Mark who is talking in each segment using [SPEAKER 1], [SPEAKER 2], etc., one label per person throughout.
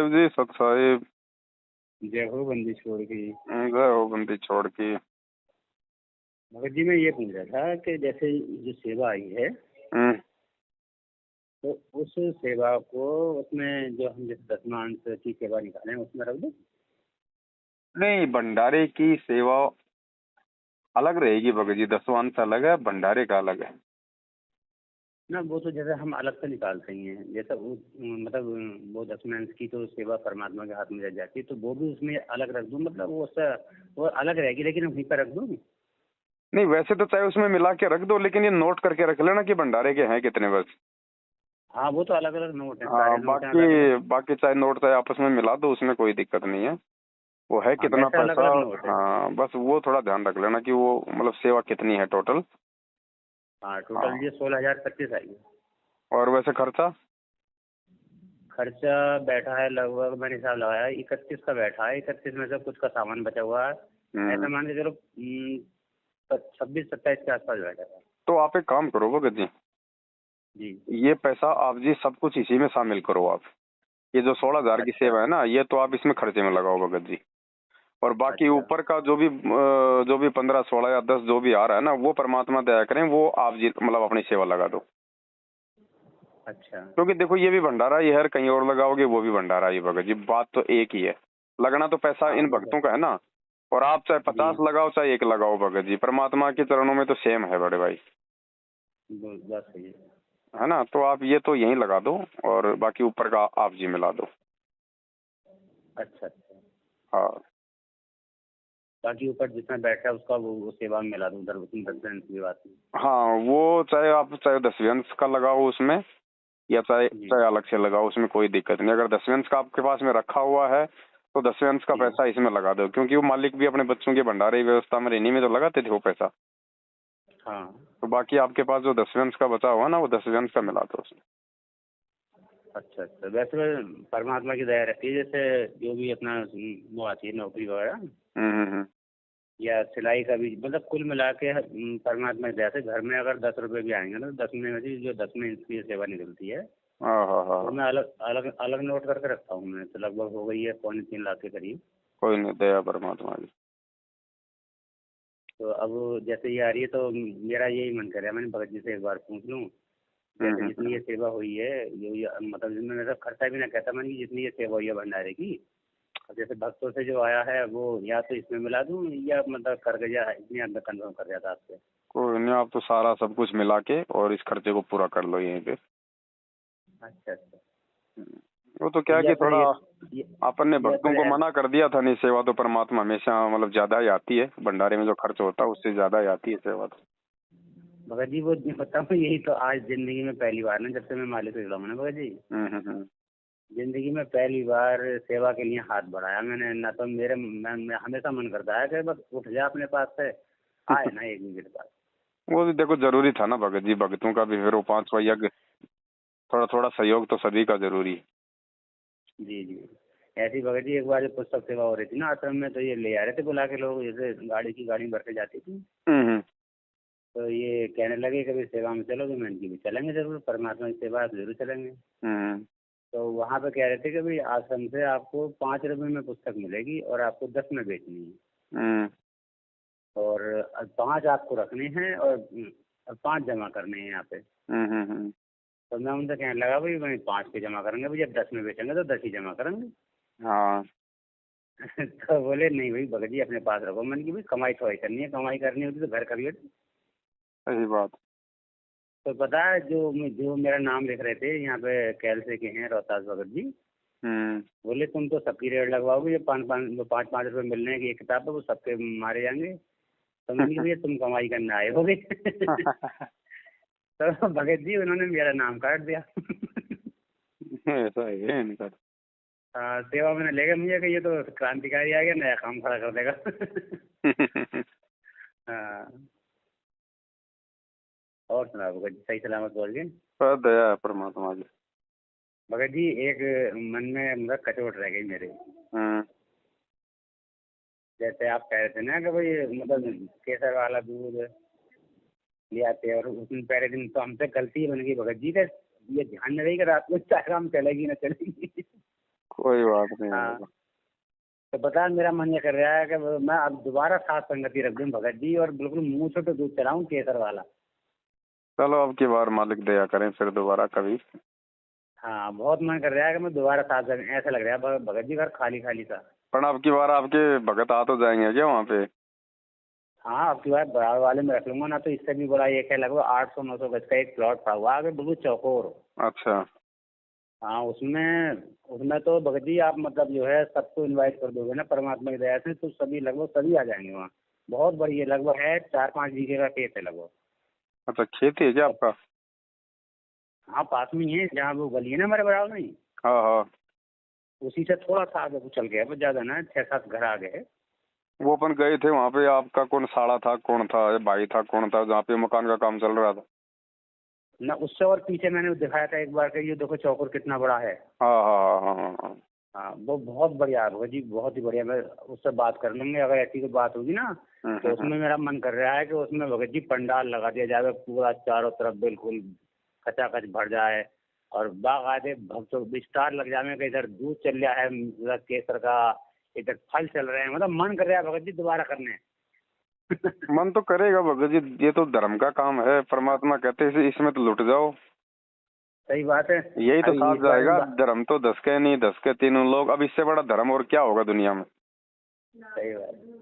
[SPEAKER 1] साहिब जी, सत साहिब।
[SPEAKER 2] जय हो बंदी छोड़ की।
[SPEAKER 1] जय हो बंदी छोड़ की।
[SPEAKER 2] भगत जी मैं ये पूछ रहा था कि जैसे जो सेवा आई है
[SPEAKER 1] हम्म।
[SPEAKER 2] तो उस सेवा को उसमें जो हम जैसे दसमांश की सेवा निकालें उसमें रख दो।
[SPEAKER 1] नहीं, भंडारे की सेवा अलग रहेगी भगत जी, दसवांश अलग है, भंडारे का अलग है
[SPEAKER 2] ना वो तो जैसे हम अलग से निकालते ही हैं, जैसे मतलब वो दसमांश की तो सेवा परमात्मा के हाथ में रह जाती है, तो वो भी उसमें अलग रख दूँ, मतलब वो उसका वो अलग रहेगी लेकिन वहीं पर रख दूँ।
[SPEAKER 1] नहीं, वैसे तो चाहे उसमें मिला के रख दो, लेकिन ये नोट करके रख लेना कि भंडारे के हैं कितने बस।
[SPEAKER 2] हाँ वो तो अलग अलग नोट हैं,
[SPEAKER 1] हाँ,
[SPEAKER 2] सारे नोट हैं अलग अलग।
[SPEAKER 1] बाकी बाकी चाहे नोट चाहे आपस में मिला दो, उसमें कोई दिक्कत नहीं है। वो है
[SPEAKER 2] हाँ
[SPEAKER 1] कितना
[SPEAKER 2] वैसे अलग
[SPEAKER 1] पैसा।
[SPEAKER 2] अलग नोट है।
[SPEAKER 1] हाँ, बस वो थोड़ा ध्यान रख लेना कि वो मतलब सेवा कितनी है टोटल।
[SPEAKER 2] हाँ टोटल
[SPEAKER 1] हाँ,
[SPEAKER 2] ये 16,025 आई है।
[SPEAKER 1] और वैसे खर्चा।
[SPEAKER 2] खर्चा बैठा है लगभग, मैंने हिसाब लगाया 31 का बैठा है, 31 में से कुछ का सामान बचा हुआ है। ऐसा मान के चलो 26-27 के आसपास बैठा है।
[SPEAKER 1] तो आप एक काम करो भगत जी,
[SPEAKER 2] जी।
[SPEAKER 1] ये पैसा आप जी सब कुछ इसी में शामिल करो आप। ये जो 16,000 की
[SPEAKER 2] अच्छा
[SPEAKER 1] सेवा है ना, ये तो आप इसमें खर्चे में लगाओ भगत जी। और बाकी
[SPEAKER 2] अच्छा
[SPEAKER 1] ऊपर का जो भी 15, 16 या 10 जो भी आ रहा है ना, वो परमात्मा दया करें, वो आप जी मतलब अपनी सेवा लगा दो।
[SPEAKER 2] अच्छा।
[SPEAKER 1] क्योंकि देखो, ये भी भंडारा ही है, और कहीं और लगाओगे वो भी भंडारा ही भगत जी, बात तो एक ही है। लगना तो पैसा
[SPEAKER 2] हाँ
[SPEAKER 1] इन
[SPEAKER 2] वो तो
[SPEAKER 1] भक्तों का है ना। और आप चाहे
[SPEAKER 2] जी
[SPEAKER 1] 50 लगाओ चाहे 1 लगाओ भगत जी, परमात्मा के चरणों में तो सेम है बड़े भाई।
[SPEAKER 2] बात सही है।
[SPEAKER 1] है ना, तो आप ये तो यहीं लगा दो, और बाकी ऊपर का आप जी मिला दो।
[SPEAKER 2] अच्छा अच्छा।
[SPEAKER 1] हाँ
[SPEAKER 2] बाकी ऊपर जितना बैठा है उसका वो सेवा में मिला दूँ उधर, उसमें 10 की बात नहीं।
[SPEAKER 1] हाँ, वो चाहे आप चाहे 10वें अंश का लगाओ उसमें, या चाहे
[SPEAKER 2] जी
[SPEAKER 1] चाहे अलग से लगाओ, उसमें कोई दिक्कत नहीं। अगर 10वें अंश का आपके पास में रखा हुआ है तो 10वें अंश का
[SPEAKER 2] जी।
[SPEAKER 1] पैसा इसमें लगा दो, क्योंकि वो मालिक भी अपने बच्चों के भंडारे व्यवस्था में रहने में तो लगाते थे वो पैसा।
[SPEAKER 2] हाँ।
[SPEAKER 1] तो बाकी आपके पास जो 10वें अंश का बचा हुआ ना, वो 10वें अंश का मिला दो उसमें।
[SPEAKER 2] अच्छा अच्छा। वैसे परमात्मा की दया रहती है, जैसे जो भी अपना वो आती है नौकरी वगैरह
[SPEAKER 1] हम्म।
[SPEAKER 2] या सिलाई का भी, मतलब कुल मिला के परमात्मा की दया से घर में अगर 10 रुपए भी आएंगे ना, 10 में से जो 10 में इसकी सेवा निकलती है
[SPEAKER 1] हाँ हाँ
[SPEAKER 2] तो
[SPEAKER 1] हाँ।
[SPEAKER 2] मैं अलग अलग अलग नोट करके रखता हूँ। मैं तो लगभग हो गई है 3.25 लाख के करीब।
[SPEAKER 1] कोई नहीं, दया परमात्मा की।
[SPEAKER 2] तो अब जैसे ये आ रही है तो मेरा यही मन कर रहा है, मैंने भगत जी से एक बार पूछ लूँ, जैसे जितनी ये सेवा हुई है जो ये मतलब जिसमें मेरा खर्चा भी ना कहता, मैंने कि जितनी ये सेवा हुई है भंडारे की, अब जैसे भक्तों से जो आया है वो या तो इसमें मिला दूँ या मतलब करके या इतनी अंदर कन्फर्म कर दिया था आपसे।
[SPEAKER 1] कोई नहीं, आप तो सारा सब कुछ मिला के और इस खर्चे को पूरा कर लो यहीं पे।
[SPEAKER 2] अच्छा अच्छा।
[SPEAKER 1] वो तो
[SPEAKER 2] तो
[SPEAKER 1] क्या कि
[SPEAKER 2] या फिर
[SPEAKER 1] थोड़ा
[SPEAKER 2] ये
[SPEAKER 1] अपन ने
[SPEAKER 2] या
[SPEAKER 1] भक्तों
[SPEAKER 2] फिर
[SPEAKER 1] को मना कर दिया था, नहीं सेवा तो परमात्मा हमेशा मतलब ज्यादा ही आती है, भंडारे में जो खर्च होता है उससे ज्यादा ही आती है सेवा तो।
[SPEAKER 2] भगत जी वो बताऊँ, यही तो आज जिंदगी में पहली बार ना, जब से मैं मालिक से जुड़ा हूं ना भगत जी,
[SPEAKER 1] हम्म।
[SPEAKER 2] जिंदगी में पहली बार सेवा के लिए हाथ बढ़ाया मैंने। ना तो मैं हमेशा मन करता है कि बस उठ जा अपने पास से, आए ना एक भी मेरे पास।
[SPEAKER 1] वो भी देखो जरूरी था ना भगत जी, भक्तों का भी फिर वो 5वां यज्ञ, थोड़ा थोड़ा सहयोग तो सभी का जरूरी है।
[SPEAKER 2] जी जी। ऐसी भगत जी एक बार जो पुस्तक सेवा हो रही थी ना आश्रम में, तो ये ले आ रहे थे बुला के लोग, जैसे गाड़ी भर के जाती थी,
[SPEAKER 1] हम्म।
[SPEAKER 2] तो ये कहने लगे कभी सेवा में चलोगे, मैंने कि भी चलेंगे जरूर, परमात्मा की सेवा है तो जरूर चलेंगे।
[SPEAKER 1] हम्म।
[SPEAKER 2] तो वहाँ पे कह रहे थे कि भाई आश्रम से आपको 5 रुपए में पुस्तक मिलेगी और आपको 10 में बेचनी है,
[SPEAKER 1] हम्म।
[SPEAKER 2] और 5 आपको रखने हैं और 5 जमा करने हैं यहाँ पे।
[SPEAKER 1] हम्म।
[SPEAKER 2] तो मैं उनसे कहने लगा भाई मैं 5 के जमा करेंगे, भाई जब 10 में बेचेंगे तो 10 ही जमा करेंगे।
[SPEAKER 1] हाँ,
[SPEAKER 2] तो बोले नहीं भाई भगत जी अपने पास रखो। मैंने कि भाई कमाई थोड़ी करनी है, कमाई करनी होती तो घर करिए।
[SPEAKER 1] सही बात।
[SPEAKER 2] तो पता है जो मेरा नाम लिख रहे थे यहाँ पे कैलसे के हैं रोहतास भगत जी,
[SPEAKER 1] हम्म।
[SPEAKER 2] बोले तुम तो सबकी रेट लगवाओगे, जो 5-5 रुपए मिलने की एक किताब है वो सबके मारे जाएंगे। तो मैंने कहा भैया तुम कमाई करने आए होगे। तो भगत जी उन्होंने मेरा नाम काट दिया।
[SPEAKER 1] ऐसा है इनका।
[SPEAKER 2] सेवा में लेगा मुझे कि ये तो क्रांतिकारी आ गया, नया काम खड़ा कर देगा। हाँ। और सुना भगत जी, सही सलामत पहुंच गए?
[SPEAKER 1] पर दया है परमात्मा की।
[SPEAKER 2] भगत जी एक मन में मतलब कचोट रह गई मेरे।
[SPEAKER 1] हम्म।
[SPEAKER 2] जैसे आप कह रहे थे ना कि भाई मतलब केसर वाला दूध ले आते हैं, और उस दिन पहले दिन तो हमसे गलती बन गई भगत जी का, ये ध्यान नहीं रही कि रात को चाय काम चलेगी ना चलेगी।
[SPEAKER 1] कोई बात नहीं
[SPEAKER 2] हाँ,
[SPEAKER 1] होगा।
[SPEAKER 2] तो बता मेरा मन ये कर रहा है कि मैं अब दोबारा साथ संगति रख दूं भगत जी, और बिल्कुल मुंह से तो दूध चलाऊं केसर वाला।
[SPEAKER 1] चलो अब की बार मालिक दया करें फिर दोबारा कभी।
[SPEAKER 2] हाँ, बहुत मन कर रहा है कि मैं दोबारा साथ ऐसा लग रहा है भगत जी घर खाली खाली सा।
[SPEAKER 1] पर अब की बार आपके भगत आ तो जाएंगे क्या वहाँ पे?
[SPEAKER 2] हाँ, अब की बार बराबर वाले में रख लूंगा ना, तो इससे भी बड़ा एक है, लगभग 800-900 गज का एक प्लॉट पड़ा हुआ है आगे बिल्कुल चौकोर।
[SPEAKER 1] अच्छा।
[SPEAKER 2] हाँ, उसमें उसमें तो भगत जी आप मतलब जो है सबको इनवाइट कर दोगे ना परमात्मा की दया से, तो सभी लगभग सभी आ जाएंगे वहाँ। बहुत बड़ी है, लगभग है 4-5 बीघे का खेत है लगभग।
[SPEAKER 1] अच्छा, खेती है क्या आपका?
[SPEAKER 2] हाँ, पास में ही है, जहाँ वो गली है ना हमारे बराबर में ही,
[SPEAKER 1] हाँ हाँ।
[SPEAKER 2] उसी से थोड़ा सा आगे को चल गया, बस ज्यादा ना 6-7 घर आगे है।
[SPEAKER 1] वो अपन गए थे वहाँ पे, आपका कौन साड़ा था, कौन था, भाई था, कौन था, जहाँ पे मकान का काम चल रहा था?
[SPEAKER 2] ना उससे और पीछे मैंने दिखाया था एक बार कि ये देखो चौकोर कितना बड़ा है।
[SPEAKER 1] हाँ हाँ हाँ हाँ हाँ।
[SPEAKER 2] हाँ, वो बहुत बढ़िया है भगत जी, बहुत ही बढ़िया। मैं उससे बात कर लूंगे, अगर ऐसी कोई बात होगी ना, तो उसमें मेरा मन कर रहा है कि उसमें भगत जी पंडाल लगा दिया जाए पूरा चारों तरफ, बिल्कुल खचाखच भर जाए, और बाकायदे भक्तों विस्तार लग जाए कि इधर दूध चल रहा है मतलब केसर का, इधर फल चल रहे हैं, मतलब मन कर रहा है भगत जी दोबारा करने।
[SPEAKER 1] मन तो करेगा भगत जी, ये तो धर्म का काम है, परमात्मा कहते हैं इसमें तो लुट जाओ।
[SPEAKER 2] सही बात है।
[SPEAKER 1] यही तो
[SPEAKER 2] अभी
[SPEAKER 1] साथ
[SPEAKER 2] इस बारे में
[SPEAKER 1] जाएगा, धर्म तो 10 के नहीं 10 के तीनों लोग, अब इससे बड़ा धर्म और क्या होगा दुनिया में?
[SPEAKER 2] सही बात है।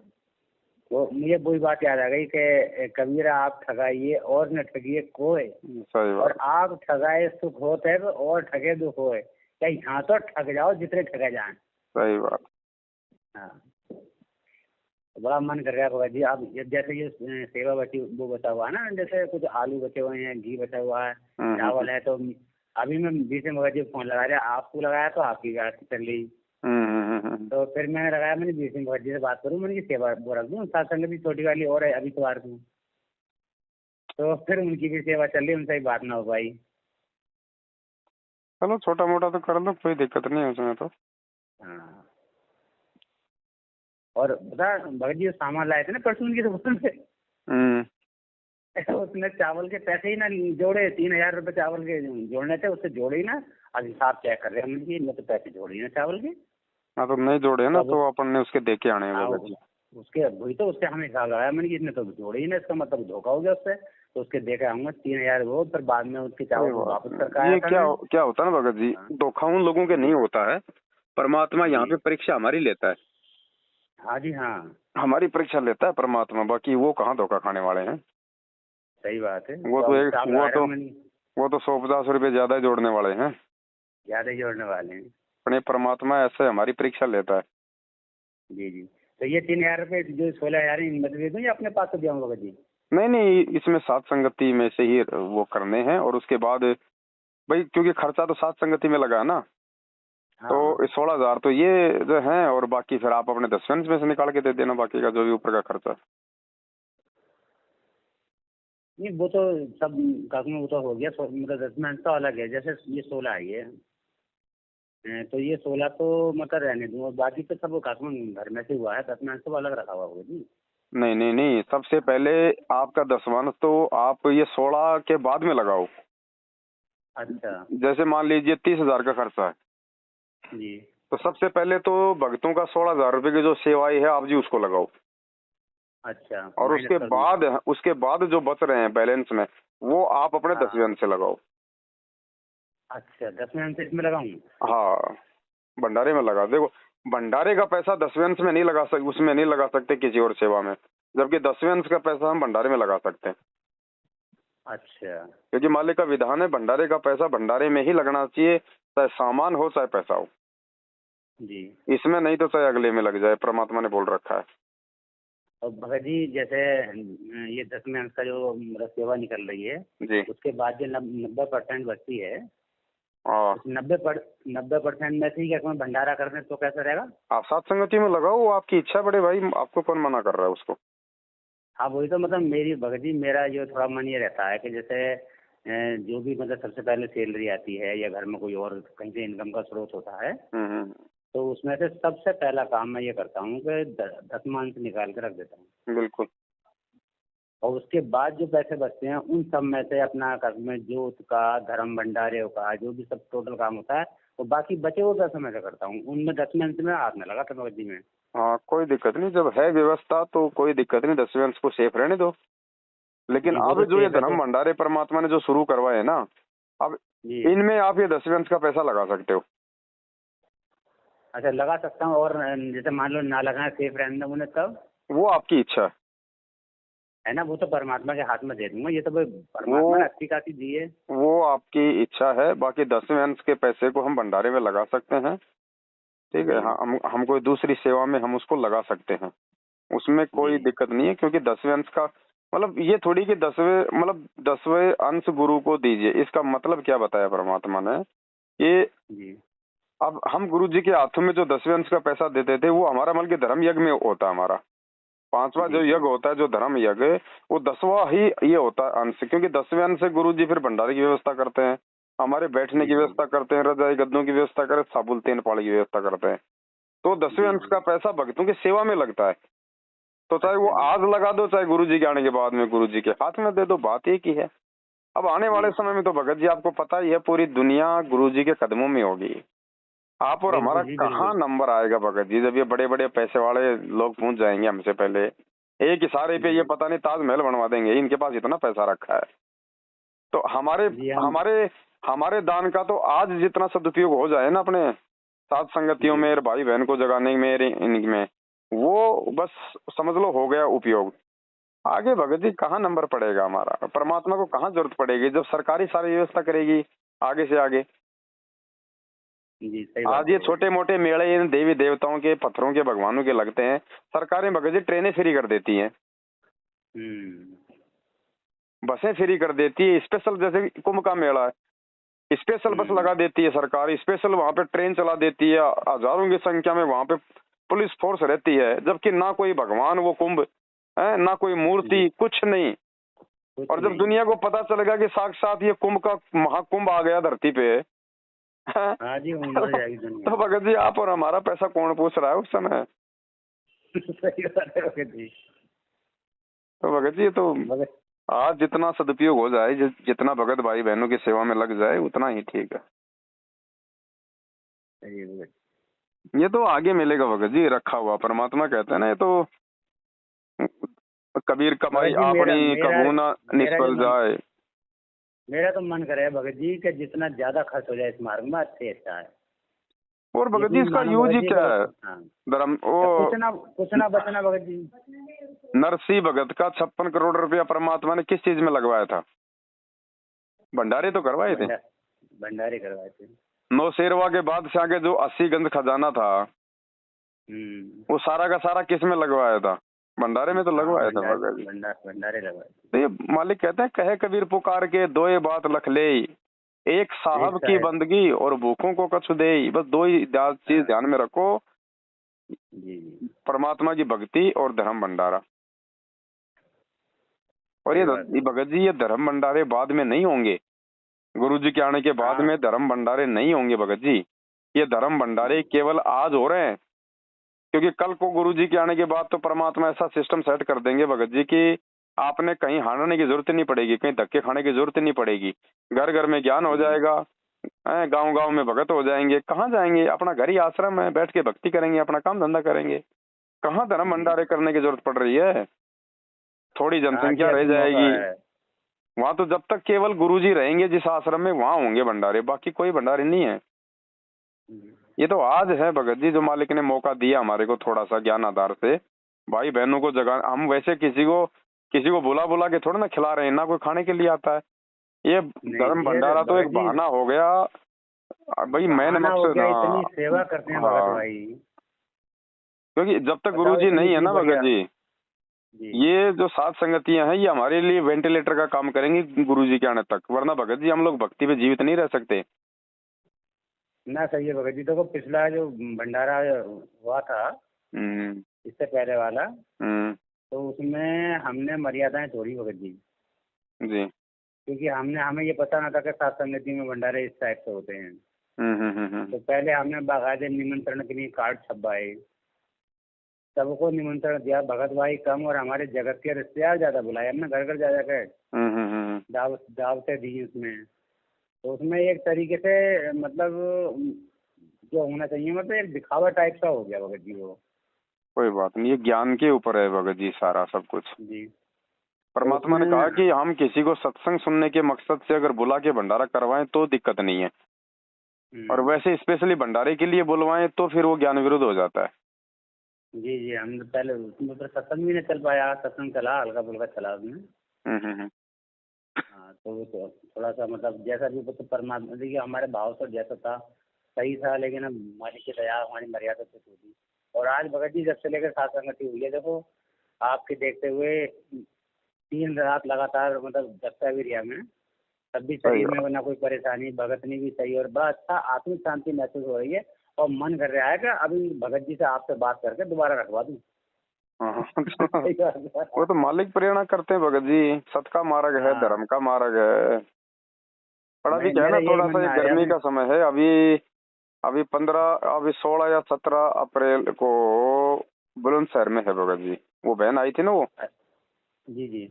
[SPEAKER 2] वो मुझे वही बात याद आ गई कि कबीरा आप ठगाइए और न ठगिए कोई,
[SPEAKER 1] सही
[SPEAKER 2] और
[SPEAKER 1] बात।
[SPEAKER 2] आप ठगाए सुख होते है और ठगे दुख होए। क्या यहाँ तो ठग जाओ जितने ठगे जाए।
[SPEAKER 1] सही बात।
[SPEAKER 2] हाँ, तो बड़ा मन कर रहा है बाबा जी, आप जैसे ये सेवा बची वो बचा हुआ है ना, जैसे कुछ आलू बचे हुए हैं, घी बचा हुआ है, चावल है, तो अभी मैं बीच में बाबा जी फोन लगा रहा, आपको लगाया तो आपकी बात चल रही, तो फिर मैंने लगाया, मैंने बीच में बाबा जी से बात करूँ, मैंने कि सेवा वो रख दूँ, साथ संग भी छोटी वाली और है अभी तो दूँ, तो फिर उनकी भी सेवा चल रही, उनसे ही बात ना हो पाई।
[SPEAKER 1] चलो छोटा मोटा तो कर लो, कोई दिक्कत नहीं है उसमें तो।
[SPEAKER 2] हाँ, और बता भगत जी सामान लाए थे ना परसों उनकी दुकान से, उसने चावल के पैसे ही ना जोड़े, 3,000 रुपये चावल के जोड़ने थे, उससे जोड़े ही ना। अब हिसाब चेक कर रहे हैं मुझे, इनमें तो पैसे जोड़े ही ना चावल के।
[SPEAKER 1] हाँ तो नहीं जोड़े ना,
[SPEAKER 2] तब
[SPEAKER 1] तो अपन ने उसके देके आने हैं
[SPEAKER 2] हाँ,
[SPEAKER 1] भगत जी।
[SPEAKER 2] उसके वही तो उससे हमें हिसाब लगाया मैंने कि इसने तो जोड़े ही ना, इसका मतलब धोखा हो गया उससे, तो उसके देके आऊंगा 3,000 वो, फिर बाद में उसके चावल को वापस करके आया
[SPEAKER 1] ये
[SPEAKER 2] था
[SPEAKER 1] क्या
[SPEAKER 2] मैं।
[SPEAKER 1] क्या होता है ना भगत जी,
[SPEAKER 2] हाँ
[SPEAKER 1] धोखा उन लोगों के नहीं होता है, परमात्मा यहाँ
[SPEAKER 2] जी,
[SPEAKER 1] पे परीक्षा हमारी लेता है।
[SPEAKER 2] हाँ जी, हाँ
[SPEAKER 1] हमारी परीक्षा लेता है परमात्मा, बाकी वो कहाँ धोखा खाने वाले हैं।
[SPEAKER 2] सही बात है।
[SPEAKER 1] वो
[SPEAKER 2] तो
[SPEAKER 1] तो
[SPEAKER 2] अब
[SPEAKER 1] एक
[SPEAKER 2] हिसाब लगा रहा हूँ मैंने,
[SPEAKER 1] वो तो 100-50 रुपए ज्यादा ही जोड़ने वाले हैं।
[SPEAKER 2] ज्यादा ही जोड़ने वाले हैं।
[SPEAKER 1] पर ये परमात्मा ऐसे हमारी परीक्षा लेता है।
[SPEAKER 2] जी जी, तो ये 3,000 रुपये जो 16,000 है, इनमें से दे दूँ या अपने पास से दिया भगत जी?
[SPEAKER 1] नहीं नहीं, इसमें सात संगति में से ही वो करने हैं, और उसके बाद भाई क्योंकि खर्चा तो सात संगति में लगा है ना,
[SPEAKER 2] हाँ,
[SPEAKER 1] तो 16,000 तो ये जो है, और बाकी फिर आप अपने 10 में से निकाल के दे देना बाकी का जो भी ऊपर का खर्चा।
[SPEAKER 2] नहीं वो तो सब कागज वो तो हो गया, मतलब 10 तो अलग है, जैसे ये 16 है ये, तो ये 16 तो मतलब रहने दूँ, और बाकी तो सब कागज घर में से हुआ है, 10 तो अलग रखा हुआ होगा जी।
[SPEAKER 1] नहीं नहीं नहीं, सबसे पहले आपका 10वां तो आप ये 16 के बाद में लगाओ।
[SPEAKER 2] अच्छा
[SPEAKER 1] जैसे मान लीजिए 30,000 का खर्चा है,
[SPEAKER 2] जी,
[SPEAKER 1] तो सबसे पहले तो भक्तों का 16,000 रुपए की जो सेवाई है आप जी उसको लगाओ,
[SPEAKER 2] अच्छा
[SPEAKER 1] और
[SPEAKER 2] माइनस कर दूँ।
[SPEAKER 1] उसके बाद जो बच रहे हैं बैलेंस में, वो आप अपने
[SPEAKER 2] हाँ,
[SPEAKER 1] 10वें से लगाओ।
[SPEAKER 2] अच्छा 10 से इसमें लगाऊँ।
[SPEAKER 1] हाँ, भंडारे में लगा देखो, भंडारे का पैसा 10वें में नहीं लगा सकते, उसमें नहीं लगा सकते किसी और सेवा में, जबकि 10वें का पैसा हम भंडारे में लगा सकते हैं,
[SPEAKER 2] अच्छा
[SPEAKER 1] क्योंकि मालिक का विधान है भंडारे का पैसा भंडारे में ही लगना चाहिए, चाहे सामान हो चाहे पैसा हो।
[SPEAKER 2] जी,
[SPEAKER 1] इसमें नहीं तो चाहे अगले में लग जाए, परमात्मा ने बोल रखा है।
[SPEAKER 2] और भगत जी जैसे ये 10 का जो मतलब सेवा निकल रही है,
[SPEAKER 1] जी।
[SPEAKER 2] उसके बाद जो 90% बचती है,
[SPEAKER 1] हाँ,
[SPEAKER 2] उस 90% में से ही अगर मैं भंडारा कर दें तो कैसा रहेगा?
[SPEAKER 1] आप सात संगति में लगाओ, वो आपकी इच्छा बड़े भाई, आपको कौन मना कर रहा है उसको।
[SPEAKER 2] हाँ, वही तो मतलब मेरी भगत जी, मेरा जो थोड़ा मन ये रहता है कि जैसे जो भी मतलब सबसे पहले सैलरी आती है या घर में कोई और कहीं से इनकम का स्रोत होता है,
[SPEAKER 1] हम्म।
[SPEAKER 2] तो उसमें से सबसे पहला काम मैं ये करता हूँ कि 10 निकाल के रख देता हूँ,
[SPEAKER 1] बिल्कुल।
[SPEAKER 2] और उसके बाद जो पैसे बचते हैं उन सब में से अपना घर में जोत का, धर्म भंडारे का, जो भी सब टोटल काम होता है तो बाकी बचे हुए पैसे मैं क्या करता हूँ, उनमें 10वें अंश में हाथ में लगा था भगत जी में।
[SPEAKER 1] हाँ कोई दिक्कत नहीं, जब है व्यवस्था तो कोई दिक्कत नहीं, 10वें अंश को सेफ रहने दो। लेकिन
[SPEAKER 2] जी वो
[SPEAKER 1] अब
[SPEAKER 2] तो
[SPEAKER 1] जो ये
[SPEAKER 2] सेफ है
[SPEAKER 1] धर्म
[SPEAKER 2] तो।
[SPEAKER 1] भंडारे परमात्मा ने जो शुरू करवाए ना, अब
[SPEAKER 2] जी
[SPEAKER 1] इनमें आप ये 10वें अंश का पैसा लगा सकते हो।
[SPEAKER 2] अच्छा लगा सकता हूँ, और जैसे मान लो ना लगाए सेफ रहने दो उन्हें तब,
[SPEAKER 1] वो आपकी इच्छा है।
[SPEAKER 2] है ना, वो तो परमात्मा के हाथ में दे दूंगा, ये तो भाई
[SPEAKER 1] वो
[SPEAKER 2] परमात्मा ने अच्छी खासी दी है।
[SPEAKER 1] वो आपकी इच्छा है। बाकी 10वें अंश के पैसे को हम भंडारे में लगा सकते हैं, ठीक है।
[SPEAKER 2] जी
[SPEAKER 1] हाँ, हम कोई दूसरी सेवा में हम उसको लगा सकते हैं, उसमें
[SPEAKER 2] जी
[SPEAKER 1] कोई दिक्कत नहीं है। क्योंकि 10वें अंश का मतलब ये थोड़ी कि 10वें अंश गुरु को दीजिए, इसका मतलब क्या बताया परमात्मा ने, ये
[SPEAKER 2] जी
[SPEAKER 1] अब हम गुरु जी के हाथों में जो 10वें अंश का पैसा देते थे, वो हमारा मतलब कि धर्म यज्ञ में होता है। हमारा 5वां
[SPEAKER 2] जी
[SPEAKER 1] जो
[SPEAKER 2] जी
[SPEAKER 1] यज्ञ होता है, जो धर्म यज्ञ, वो 10वां ही ये होता है अंश। क्योंकि 10वें अंश से गुरु जी फिर भंडारे की व्यवस्था करते हैं, हमारे बैठने
[SPEAKER 2] जी
[SPEAKER 1] की
[SPEAKER 2] जी
[SPEAKER 1] व्यवस्था करते हैं, रजाई गद्दों की व्यवस्था करते हैं, साबुल तेन पानी की व्यवस्था करते हैं। तो 10वें
[SPEAKER 2] जी
[SPEAKER 1] अंश का
[SPEAKER 2] जी।
[SPEAKER 1] पैसा भक्तों की सेवा में लगता है। तो चाहे वो
[SPEAKER 2] अच्छा जी
[SPEAKER 1] आज लगा दो, चाहे गुरु जी के आने के बाद में गुरु जी के हाथ में दे दो, बात एक ही है। अब आने वाले
[SPEAKER 2] जी
[SPEAKER 1] समय में तो भगत जी आपको पता ही है, पूरी दुनिया गुरु जी के कदमों में होगी। आप और हमारा
[SPEAKER 2] बिल्कुल जी
[SPEAKER 1] कहाँ
[SPEAKER 2] बिल्कुल।
[SPEAKER 1] नंबर आएगा भगत जी, जब ये बड़े बड़े पैसे वाले लोग पहुंच जाएंगे हमसे पहले। एक इशारे पे ये
[SPEAKER 2] जी
[SPEAKER 1] पता नहीं ताजमहल बनवा देंगे, इनके पास इतना पैसा रखा है। तो हमारे
[SPEAKER 2] जी हम।
[SPEAKER 1] हमारे हमारे दान का तो आज जितना सदुपयोग हो जाए ना अपने साथ संगतियों
[SPEAKER 2] जी
[SPEAKER 1] में और भाई बहन को जगाने में इनमें, वो बस समझ लो हो गया उपयोग। आगे भगत जी कहाँ नंबर पड़ेगा हमारा, परमात्मा को कहाँ जरूरत पड़ेगी जब सरकारी सारी व्यवस्था करेगी आगे से आगे।
[SPEAKER 2] जी सही
[SPEAKER 1] आज
[SPEAKER 2] बात है
[SPEAKER 1] ये
[SPEAKER 2] भगत
[SPEAKER 1] छोटे
[SPEAKER 2] जी।
[SPEAKER 1] मोटे मेले इन देवी देवताओं के, पत्थरों के, भगवानों के लगते हैं, सरकारें भगत जी ट्रेनें फ्री कर देती हैं,
[SPEAKER 2] हम्म।
[SPEAKER 1] बसें फ्री कर देती है। स्पेशल जैसे कुंभ का मेला है, स्पेशल बस
[SPEAKER 2] हम्म।
[SPEAKER 1] लगा देती है सरकार, स्पेशल वहां पे ट्रेन चला देती है, हजारों की संख्या में वहां पे पुलिस फोर्स रहती है, जबकि ना कोई भगवान वो कुंभ है, ना कोई
[SPEAKER 2] जी
[SPEAKER 1] मूर्ति, कुछ नहीं।
[SPEAKER 2] कुछ
[SPEAKER 1] और जब
[SPEAKER 2] नहीं।
[SPEAKER 1] दुनिया को पता चलेगा कि साक्षात ये कुंभ का महाकुंभ आ गया धरती पे, हैं,
[SPEAKER 2] हाँ जी ऊँट हो जाएगी दुनिया।
[SPEAKER 1] तो भगत जी आप और हमारा पैसा कौन पूछ रहा है उस समय।
[SPEAKER 2] सही बात है भगत जी।
[SPEAKER 1] तो भगत जी तो
[SPEAKER 2] भगत।
[SPEAKER 1] आज जितना सदुपयोग हो जाए, जितना भगत भाई बहनों की सेवा में लग जाए, उतना ही ठीक है।
[SPEAKER 2] सही है भगत।
[SPEAKER 1] ये तो आगे मिलेगा भगत जी, रखा हुआ। परमात्मा कहते हैं ना, ये तो कबीर कमाई
[SPEAKER 2] भगत जी मेरा
[SPEAKER 1] अपनी
[SPEAKER 2] मेरा
[SPEAKER 1] कबू ना
[SPEAKER 2] मेरा जो
[SPEAKER 1] निष्फल
[SPEAKER 2] मन,
[SPEAKER 1] जाए।
[SPEAKER 2] मेरा तो मन करे भगत जी कि जितना ज्यादा खर्च हो जाए इस मार्ग में अच्छे अच्छा है।
[SPEAKER 1] और
[SPEAKER 2] ये
[SPEAKER 1] भगत जी
[SPEAKER 2] भी
[SPEAKER 1] इसका
[SPEAKER 2] मानो
[SPEAKER 1] यूज
[SPEAKER 2] भगत
[SPEAKER 1] ही
[SPEAKER 2] जी
[SPEAKER 1] क्या
[SPEAKER 2] को।
[SPEAKER 1] है,
[SPEAKER 2] हाँ।
[SPEAKER 1] धर्म
[SPEAKER 2] तो
[SPEAKER 1] वो
[SPEAKER 2] कुछ ना बचना भगत जी।
[SPEAKER 1] नरसिंह भगत का 56 करोड़ रुपया परमात्मा ने किस चीज में लगवाया था, भंडारे तो करवाए थे।
[SPEAKER 2] भंडारे करवाए थे।
[SPEAKER 1] नौशेरवा के बादशाह के जो 80 गंज खजाना था, वो सारा का सारा किस में लगवाया था, भंडारे में तो
[SPEAKER 2] हाँ
[SPEAKER 1] लगवाया था भगत जी।
[SPEAKER 2] भंडारे लगवाए थे।
[SPEAKER 1] तो ये मालिक कहते हैं, कहे कबीर पुकार के दोए बात लख ले, एक
[SPEAKER 2] एक
[SPEAKER 1] साहब की
[SPEAKER 2] साहब।
[SPEAKER 1] बंदगी और भूखों को कछु दे। बस दो ही चीज
[SPEAKER 2] हाँ।
[SPEAKER 1] ध्यान में रखो,
[SPEAKER 2] जी जी
[SPEAKER 1] परमात्मा की भक्ति और धर्म भंडारा। और
[SPEAKER 2] सही बात
[SPEAKER 1] ये
[SPEAKER 2] है।
[SPEAKER 1] भगत जी ये धर्म भंडारे बाद में नहीं होंगे, गुरु जी के आने के बाद
[SPEAKER 2] हाँ।
[SPEAKER 1] में धर्म भंडारे नहीं होंगे भगत जी। ये धर्म भंडारे केवल आज हो रहे हैं, क्योंकि कल को गुरु जी के आने के बाद तो परमात्मा ऐसा सिस्टम सेट कर देंगे भगत जी कि आपने कहीं हारने की जरूरत नहीं पड़ेगी, कहीं धक्के खाने की जरूरत नहीं पड़ेगी। घर घर में ज्ञान हो
[SPEAKER 2] जी
[SPEAKER 1] जाएगा, गांव गांव में भगत हो जाएंगे। कहाँ जाएंगे, अपना घर ही आश्रम है, बैठ के भक्ति करेंगे, अपना काम धंधा करेंगे। कहाँ धर्म
[SPEAKER 2] जी।
[SPEAKER 1] भंडारे करने की जरूरत पड़ रही है, थोड़ी
[SPEAKER 2] हाँ जी
[SPEAKER 1] जनसंख्या रह
[SPEAKER 2] अभी मौका
[SPEAKER 1] जाएगी
[SPEAKER 2] है।
[SPEAKER 1] वहां। तो जब तक केवल गुरुजी रहेंगे जिस आश्रम में, वहां होंगे भंडारे, बाकी कोई भंडारे नहीं है। ये तो आज है भगत जी, जो मालिक ने मौका दिया हमारे को थोड़ा सा ज्ञान आधार से भाई बहनों को जगा। हम वैसे किसी को बुला बुला के थोड़ा ना खिला रहे हैं, ना कोई खाने के लिए आता है। ये
[SPEAKER 2] नहीं
[SPEAKER 1] धर्म
[SPEAKER 2] ये
[SPEAKER 1] भंडारा तो
[SPEAKER 2] भगत
[SPEAKER 1] एक
[SPEAKER 2] जी
[SPEAKER 1] बहाना हो गया भाई, मेन
[SPEAKER 2] बहाना हो
[SPEAKER 1] मकसद।
[SPEAKER 2] गया,
[SPEAKER 1] हाँ
[SPEAKER 2] इतनी सेवा करते हैं भगत
[SPEAKER 1] हाँ,
[SPEAKER 2] भाई।
[SPEAKER 1] क्योंकि जब तक
[SPEAKER 2] बताओ
[SPEAKER 1] गुरुजी
[SPEAKER 2] इतनी
[SPEAKER 1] नहीं है
[SPEAKER 2] सी
[SPEAKER 1] ना भगत
[SPEAKER 2] बढ़िया।
[SPEAKER 1] जी,
[SPEAKER 2] जी
[SPEAKER 1] ये जो सात संगतियां हैं ये हमारे लिए वेंटिलेटर का काम करेंगी गुरुजी के आने तक, वरना भगत जी हम लोग भक्ति पे जीवित नहीं रह सकते।
[SPEAKER 2] ना सही है भगत जी। देखो पिछला जो भंडारा हुआ था
[SPEAKER 1] हम्म
[SPEAKER 2] इससे पहले वाला,
[SPEAKER 1] हम्म
[SPEAKER 2] तो उसमें हमने मर्यादाएं तोड़ी भगत जी।
[SPEAKER 1] जी
[SPEAKER 2] क्योंकि हमें ये पता ना था कि सात संगति में भंडारे इस टाइप से होते हैं।
[SPEAKER 1] हम्म।
[SPEAKER 2] तो पहले हमने बाकायदे निमंत्रण के लिए कार्ड छपवाए, सबको निमंत्रण दिया। भगत भाई कम और हमारे जगत के रिश्तेदार ज्यादा बुलाए हमने, घर घर जा जाकर दावतें दी उसमें। तो उसमें एक तरीके से मतलब जो होना चाहिए, मतलब एक दिखावा टाइप का हो गया भगत जी वो।
[SPEAKER 1] कोई बात नहीं, ये ज्ञान के ऊपर है भगत जी सारा सब कुछ।
[SPEAKER 2] जी। तो
[SPEAKER 1] परमात्मा ने
[SPEAKER 2] उसमें
[SPEAKER 1] कहा कि हम किसी को सत्संग सुनने के मकसद से अगर बुला के भंडारा करवाएं तो दिक्कत नहीं है, और वैसे स्पेशली भंडारे के लिए बुलवाएं तो फिर वो ज्ञान विरुद्ध हो जाता है।
[SPEAKER 2] जी जी, हम पहले उसमें तो सत्संग भी नहीं चल पाया, सत्संग चला हल्का फुल्का चला उसमें।
[SPEAKER 1] हम्म।
[SPEAKER 2] हाँ, तो वो तो थोड़ा सा मतलब जैसा भी तो परमात्मा, देखिए हमारे भाव से जैसा था सही था, लेकिन अब मालिक की दया हमारी मर्यादा से छूटी। और आज भगत जी जब से लेकर साथ संगति हुई है, देखो आपके देखते हुए 3 रात लगातार मतलब जगता भी रिया मैं, तब भी
[SPEAKER 1] सही
[SPEAKER 2] शरीर में
[SPEAKER 1] बात।
[SPEAKER 2] ना कोई परेशानी, भगतनी भी सही, और बड़ा अच्छा आत्मिक शांति महसूस हो रही है। और मन कर रहा है कि अभी भगत जी से आपसे बात करके दोबारा रखवा दूं।
[SPEAKER 1] हाँ
[SPEAKER 2] सही बात है।
[SPEAKER 1] वो तो मालिक प्रेरणा करते हैं भगत जी, सत का मार्ग है,
[SPEAKER 2] हाँ,
[SPEAKER 1] धर्म का मार्ग है। पर अभी क्या है
[SPEAKER 2] मेरा
[SPEAKER 1] ना,
[SPEAKER 2] यही
[SPEAKER 1] थोड़ा
[SPEAKER 2] मन
[SPEAKER 1] सा
[SPEAKER 2] में
[SPEAKER 1] ये
[SPEAKER 2] आ रहा
[SPEAKER 1] गर्मी
[SPEAKER 2] है।
[SPEAKER 1] का समय है अभी। अभी 16 या 17 अप्रैल को बुलंदशहर में है भगत जी। वो बहन आई थी ना,
[SPEAKER 2] जी जी।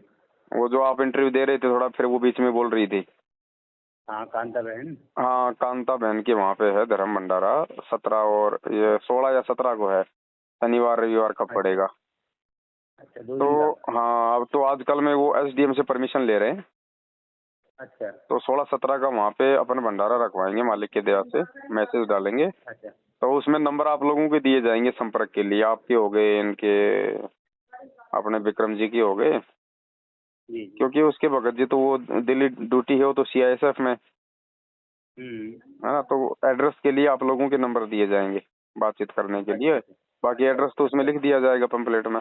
[SPEAKER 1] वो जो आप इंटरव्यू दे रहे थे, थोड़ा फिर वो बीच में बोल रही थी।
[SPEAKER 2] हाँ, कांता बहन।
[SPEAKER 1] हाँ, कांता बहन के वहाँ पे है धर्म भंडारा। 17 और ये 16 या 17 को है, शनिवार रविवार का
[SPEAKER 2] अच्छा
[SPEAKER 1] पड़ेगा।
[SPEAKER 2] अच्छा, 2 दिन
[SPEAKER 1] तो
[SPEAKER 2] का।
[SPEAKER 1] हाँ, अब तो आजकल में वो एसडीएम से परमिशन ले रहे हैं।
[SPEAKER 2] अच्छा
[SPEAKER 1] तो 16-17 का वहाँ पे अपन भंडारा रखवाएंगे मालिक के दया से। मैसेज डालेंगे
[SPEAKER 2] अच्छा।
[SPEAKER 1] तो उसमें नंबर आप लोगों के दिए जाएंगे संपर्क के लिए। आपके हो गए, इनके अपने विक्रम जी की हो गए,
[SPEAKER 2] जी जी।
[SPEAKER 1] क्योंकि उसके भगत जी तो वो दिल्ली ड्यूटी है, वो तो सीआईएसएफ में है ना। तो एड्रेस के लिए आप लोगों के नंबर दिए जाएंगे बातचीत करने के
[SPEAKER 2] अच्छा
[SPEAKER 1] लिए।
[SPEAKER 2] अच्छा।
[SPEAKER 1] बाकी एड्रेस तो उसमें लिख दिया जाएगा पंपलेट में,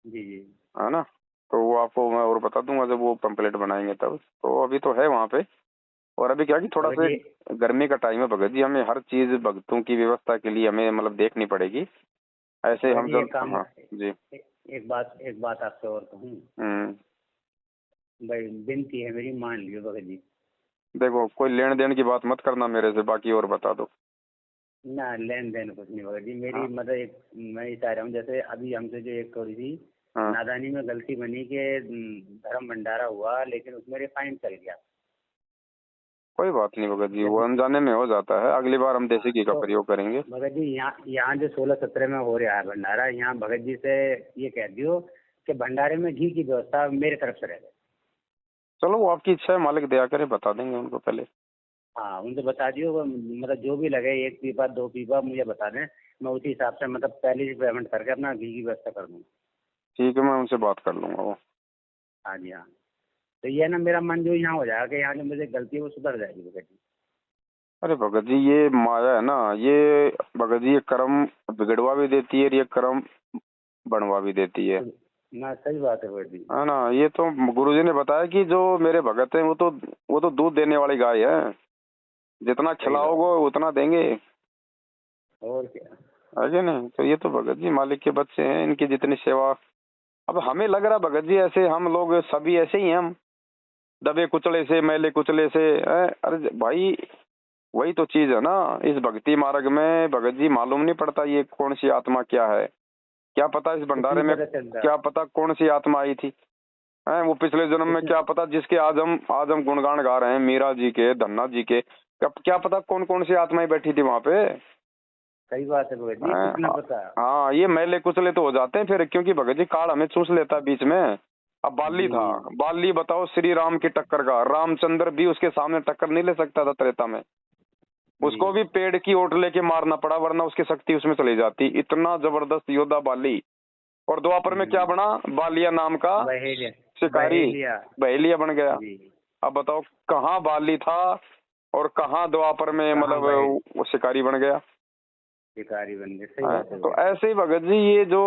[SPEAKER 2] जी जी।
[SPEAKER 1] है ना। तो वो आपको मैं और बता दूंगा जब वो पंपलेट बनाएंगे तब। तो अभी तो है वहाँ पे। और अभी क्या कि थोड़ा
[SPEAKER 2] भगत
[SPEAKER 1] सा
[SPEAKER 2] जी,
[SPEAKER 1] गर्मी का टाइम है भगत जी, हमें हर चीज भक्तों की व्यवस्था के लिए हमें मतलब देखनी पड़ेगी। ऐसे
[SPEAKER 2] भगत
[SPEAKER 1] हम
[SPEAKER 2] जी
[SPEAKER 1] जब
[SPEAKER 2] एक काम,
[SPEAKER 1] हाँ जी।
[SPEAKER 2] एक बात आपसे और कहूँ
[SPEAKER 1] हम्म।
[SPEAKER 2] भाई, विनती है मेरी, मान लियो भगत जी।
[SPEAKER 1] देखो, कोई लेन देन की बात मत करना मेरे से, बाकी और बता दो।
[SPEAKER 2] ना लेन देन कुछ नहीं भगत जी, मेरी
[SPEAKER 1] हाँ
[SPEAKER 2] मतलब एक मैं ये चाह रहा हूँ, जैसे अभी हमसे जो एक थोड़ी सी
[SPEAKER 1] हाँ,
[SPEAKER 2] नादानी में गलती बनी कि धर्म भंडारा हुआ, लेकिन उसमें रिफाइंड चल गया।
[SPEAKER 1] कोई बात नहीं भगत जी, वो
[SPEAKER 2] जैसे
[SPEAKER 1] अनजाने में हो जाता है। अगली बार हम देसी
[SPEAKER 2] हाँ,
[SPEAKER 1] घी का
[SPEAKER 2] तो
[SPEAKER 1] प्रयोग करेंगे।
[SPEAKER 2] भगत जी यहाँ यहाँ जो 16-17 में हो रहा है भंडारा, यहाँ भगत जी से ये कह दियो कि भंडारे में घी की व्यवस्था मेरे तरफ से रहे।
[SPEAKER 1] चलो, वो आपकी इच्छा है, मालिक दया करे, बता देंगे उनको पहले।
[SPEAKER 2] हाँ, उनसे बता दियो, वो मतलब जो भी लगे 1 पीपा 2 पीपा मुझे बता दें, मैं उसी हिसाब से मतलब पहले ही पेमेंट करके अपना घी की व्यवस्था कर दूँ।
[SPEAKER 1] ठीक है, मैं उनसे बात कर लूंगा वो।
[SPEAKER 2] हाँ जी हाँ। तो ये ना मेरा मन जो यहाँ हो जाएगा कि यहाँ जो मुझे गलती है वो सुधर जाएगी भगत जी।
[SPEAKER 1] अरे भगत जी, ये माया है ना, ये भगत जी ये कर्म बिगड़वा भी देती है और ये कर्म बढ़वा भी देती है।
[SPEAKER 2] तो ना सही बात है भगत जी।
[SPEAKER 1] है ना। ये तो गुरुजी ने बताया कि जो मेरे भगत हैं वो तो दूध देने वाली गाय है। जितना
[SPEAKER 2] सही बात है।
[SPEAKER 1] खिलाओगे उतना देंगे,
[SPEAKER 2] और क्या।
[SPEAKER 1] है कि नहीं। तो ये तो भगत जी मालिक के बच्चे हैं, इनकी जितनी सेवा। अब हमें लग रहा भगत जी ऐसे हम लोग सभी ऐसे ही हैं, हम दबे कुचले से, मैले कुचले से अरे भाई, वही तो चीज है ना। इस भक्ति मार्ग में भगत जी मालूम नहीं पड़ता ये कौन सी आत्मा क्या है। क्या पता इस
[SPEAKER 2] कुछ
[SPEAKER 1] भंडारे
[SPEAKER 2] नहीं
[SPEAKER 1] में
[SPEAKER 2] पता चलता।
[SPEAKER 1] क्या पता कौन सी आत्मा आई थी, है वो पिछले जन्म में।
[SPEAKER 2] कुछ
[SPEAKER 1] क्या पता जिसके आज हम गुणगान गा रहे हैं, मीरा जी के, धन्ना जी के, क्या पता कौन कौन सी आत्माएं बैठी थी वहां पे।
[SPEAKER 2] सही बात है भगत जी, कुछ ना पता।
[SPEAKER 1] हाँ, ये मैले कुचले तो हो जाते हैं फिर, क्योंकि भगत जी काल हमें चूस लेता है बीच में। अब बाली
[SPEAKER 2] जी
[SPEAKER 1] था,
[SPEAKER 2] जी।
[SPEAKER 1] बाली बताओ श्री राम की टक्कर का, रामचंद्र भी उसके सामने टक्कर नहीं ले सकता था त्रेता में।
[SPEAKER 2] जी
[SPEAKER 1] उसको भी पेड़ की ओट लेके मारना पड़ा, वरना उसकी शक्ति उसमें चली जाती। इतना जबरदस्त योद्धा बाली। और द्वापर में क्या बना, बालिया नाम का
[SPEAKER 2] बहेलिया।
[SPEAKER 1] शिकारी,
[SPEAKER 2] बहेलिया।
[SPEAKER 1] बहेलिया बन गया।
[SPEAKER 2] जी।
[SPEAKER 1] अब बताओ कहाँ बाली था और कहाँ द्वापर में
[SPEAKER 2] कहाँ
[SPEAKER 1] मतलब
[SPEAKER 2] बहेल
[SPEAKER 1] वो शिकारी बन गया।
[SPEAKER 2] शिकारी बन गए, सही
[SPEAKER 1] हाँ,
[SPEAKER 2] बात है
[SPEAKER 1] तो
[SPEAKER 2] भगत जी।
[SPEAKER 1] ऐसे ही भगत जी ये जो,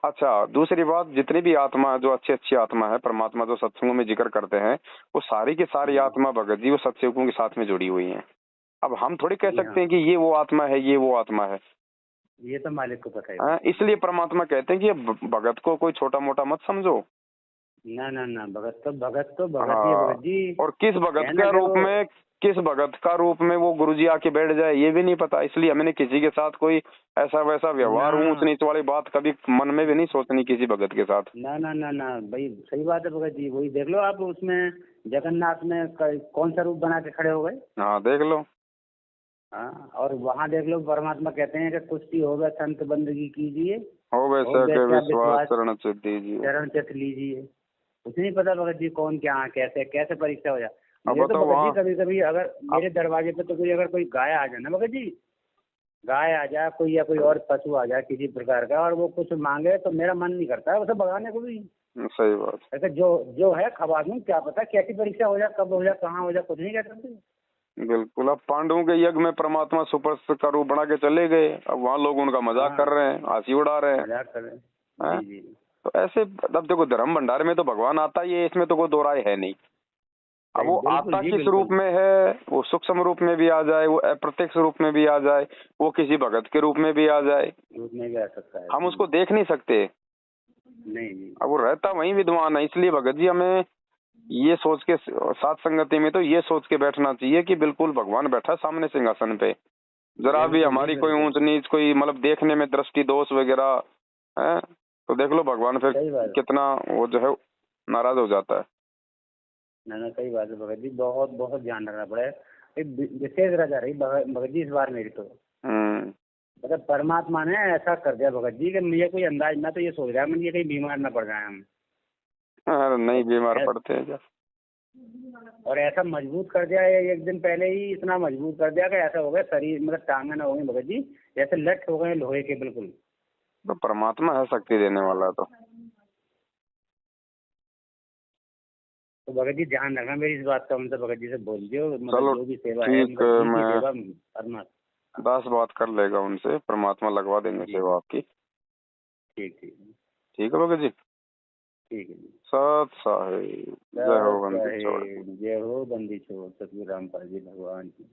[SPEAKER 1] अच्छा दूसरी बात, जितनी भी आत्मा जो अच्छी अच्छी आत्मा है, परमात्मा जो सत्संगों में जिक्र करते हैं, वो सारी की सारी आत्मा भगत जी वो सत्संगों के साथ में जुड़ी हुई हैं। अब हम थोड़ी कह
[SPEAKER 2] जी
[SPEAKER 1] सकते
[SPEAKER 2] हाँ,
[SPEAKER 1] हैं कि ये वो आत्मा है, ये वो आत्मा है।
[SPEAKER 2] ये तो मालिक को पता है
[SPEAKER 1] हाँ,
[SPEAKER 2] भगत जी।
[SPEAKER 1] इसलिए परमात्मा कहते हैं कि भगत को कोई छोटा मोटा मत समझो।
[SPEAKER 2] ना ना ना, भगत तो भगत ही है
[SPEAKER 1] हाँ,
[SPEAKER 2] भगत जी।
[SPEAKER 1] और
[SPEAKER 2] कहना देखो,
[SPEAKER 1] किस भगत का रूप में वो गुरुजी आके बैठ जाए ये भी नहीं पता। इसलिए हमने किसी के साथ कोई ऐसा वैसा
[SPEAKER 2] ना
[SPEAKER 1] व्यवहार, ऊंच नीच वाली बात कभी मन में भी नहीं सोचनी किसी भगत के साथ।
[SPEAKER 2] ना ना ना ना भाई, सही बात है भगत जी। वही देख लो आप, उसमें जगन्नाथ में कौन सा रूप बना के खड़े हो गए।
[SPEAKER 1] हाँ, देख लो।
[SPEAKER 2] हाँ, और वहाँ देख लो परमात्मा कहते हैं कि कुश्ती हो गया संत बंदगी कीजिए,
[SPEAKER 1] हो
[SPEAKER 2] हो
[SPEAKER 1] वैसे के
[SPEAKER 2] वैसा
[SPEAKER 1] विश्वास शरण चित दीजिए।
[SPEAKER 2] चरण चत लीजिए। कुछ नहीं पता भगत जी कौन क्या कैसे कैसे परीक्षा हो जाए।
[SPEAKER 1] अब
[SPEAKER 2] मुझे तो
[SPEAKER 1] बताओ
[SPEAKER 2] भगत जी
[SPEAKER 1] वहाँ
[SPEAKER 2] कभी कभी अगर मेरे दरवाजे पे तो कोई अगर कोई गाय आ जाए ना भगत जी, गाय आ जाए कोई या कोई और पशु आ जाए किसी प्रकार का और वो कुछ मांगे तो मेरा मन नहीं करता है उसे भगाने को भी।
[SPEAKER 1] सही बात।
[SPEAKER 2] ऐसे जो जो है खबा दूं, क्या पता कैसी परीक्षा हो जाए, कब हो जाए, कहाँ हो जाए, कुछ नहीं कह सकते।
[SPEAKER 1] बिल्कुल। अब पांडवों के यज्ञ में परमात्मा सुपर का रूप बना के चले गए, अब वहाँ लोग उनका मजाक
[SPEAKER 2] हाँ,
[SPEAKER 1] कर रहे हैं, हंसी उड़ा रहे हैं।
[SPEAKER 2] मजाक कर रहे हैं।
[SPEAKER 1] हैं?
[SPEAKER 2] जी जी।
[SPEAKER 1] तो ऐसे अब देखो धर्म भंडार में तो भगवान आता ही है, इसमें तो कोई दो राय है नहीं। अब वो
[SPEAKER 2] बिल्कुल
[SPEAKER 1] आता
[SPEAKER 2] जी
[SPEAKER 1] किस रूप
[SPEAKER 2] बिल्कुल।
[SPEAKER 1] में है, वो सूक्ष्म रूप में भी आ जाए, वो अप्रत्यक्ष रूप में भी आ जाए, वो किसी भगत के रूप में भी आ जाए,
[SPEAKER 2] रूप में भी आ सकता है।
[SPEAKER 1] हम उसको देख नहीं सकते।
[SPEAKER 2] नहीं जी।
[SPEAKER 1] अब वो रहता वही विद्वान है, इसलिए भगत जी हमें ये सोच के साथ संगति में तो ये सोच के बैठना चाहिए कि बिल्कुल भगवान बैठा है सामने सिंहासन पे, जरा भी
[SPEAKER 2] बिल्कुल जी
[SPEAKER 1] हमारी कोई
[SPEAKER 2] बिल्कुल।
[SPEAKER 1] ऊंच नीच कोई मतलब देखने में दृष्टि दोष वगैरह है तो देख लो भगवान फिर
[SPEAKER 2] सही बात।
[SPEAKER 1] कितना वो जो है नाराज हो जाता है।
[SPEAKER 2] ना ना सही बात है भगत जी, बहुत बहुत ध्यान रखना पड़ेगा। एक विशेष रजा रही भगत जी इस बार मेरी तो, मतलब परमात्मा ने ऐसा कर दिया भगत जी कि मुझे कोई अंदाज ना, तो ये सोच रहा है मुझे कहीं बीमार ना पड़ जाए हम।
[SPEAKER 1] अरे नहीं बीमार पड़ते हैं क्या।
[SPEAKER 2] और ऐसा मजबूत कर दिया है, एक दिन पहले ही इतना मजबूत कर दिया कि ऐसा हो गया शरीर मतलब टांगे ना हो गई भगत जी, जैसे लट हो गए लोहे के बिल्कुल।
[SPEAKER 1] तो परमात्मा है शक्ति देने वाला
[SPEAKER 2] तो भगत जी ध्यान रखना मेरी इस बात का, उनसे भगत जी से बोल दियो, मतलब
[SPEAKER 1] चलो
[SPEAKER 2] जो भी सेवा है
[SPEAKER 1] ठीक
[SPEAKER 2] मतलब जी की
[SPEAKER 1] मैं
[SPEAKER 2] सेवा करना।
[SPEAKER 1] 10 बात कर लेगा उनसे, परमात्मा लगवा देंगे
[SPEAKER 2] जी
[SPEAKER 1] सेवा आपकी।
[SPEAKER 2] ठीक ठीक।
[SPEAKER 1] ठीक है भगत जी।
[SPEAKER 2] ठीक है जी।
[SPEAKER 1] सत साहिब जय हो बंदी छोड़।
[SPEAKER 2] जय हो बंदी छोड़ सतगुरु रामपाल जी भगवान की।